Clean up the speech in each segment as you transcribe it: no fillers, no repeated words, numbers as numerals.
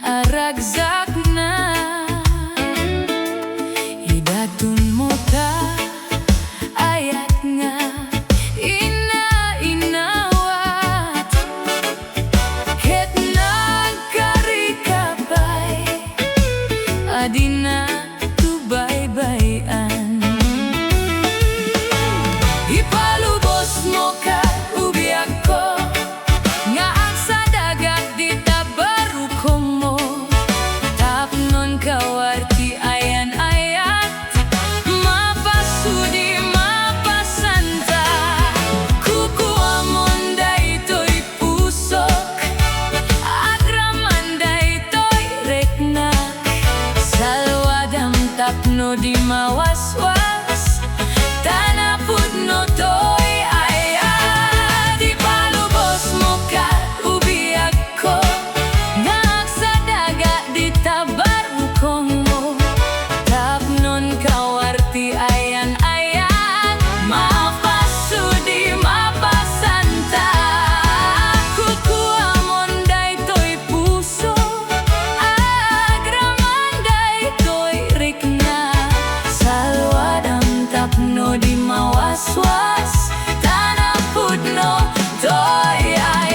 aragsak na. Idatun mo ta ayat nga inawat, ket nagkarikapay adina tubaybayan. Ipalubos mo ka ubiag ko nga ang sa dagat di tabarukong mo, tapnon kawarti ayan ayat, mapasudi mapasanta. Kukuha mon daytoy pusok, agraman daytoy reknak, salwadam tapno di mawaswas, tanapud no toy ayat. Ipalubos mo ka ubiag ko nga sa dagat di tabarukong mo, tapnon kawarti ayan ayat, mapasudi mapasanta. Kukuha mon daytoy puso, agraman daytoy rikna, salwadam tapno di mawaswas, tanapud no toy ayat.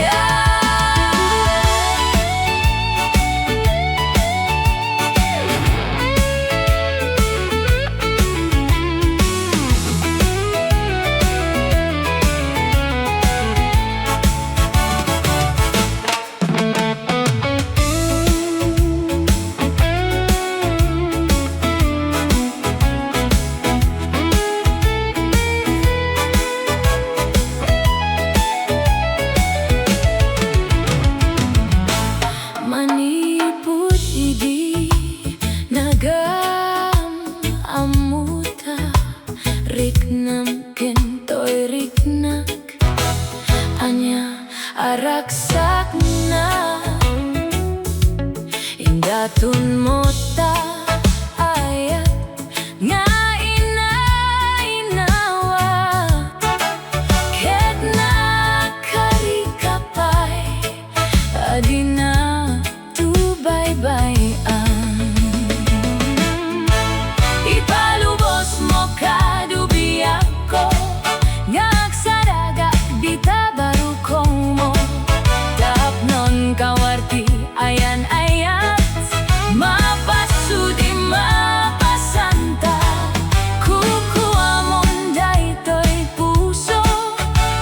Manipud idi nagam amuta, riknam kentoy riknak, anya aragsak na. Indatun mo ta ayat nga inawat, ket nagkarikapay adina tubaybayan. Ipalubos mo ka ubiag ko nga sa dagat di tabarukong mo, tapnon kawarti ayan ayat, mapasudi mapasanta. Kukuha mon daytoy puso,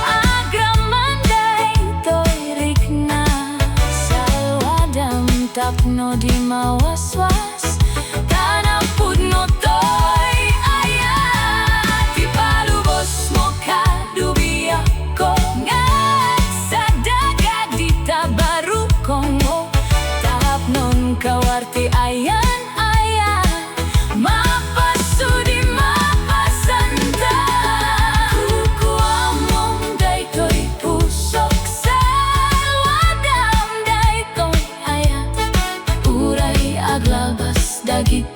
agraman daytoy rikna, salwadam tapno di mawaswas, tanapud no toy ayat. Ipalubos mo ka ubiag ko nga sa dagat di tabarukong mo, tapnon kawarti ayan ayat, mapasudi mapasanta. Kukuha mong daytoy pusok, salwadam daytoy ayat, uray aglabas dagit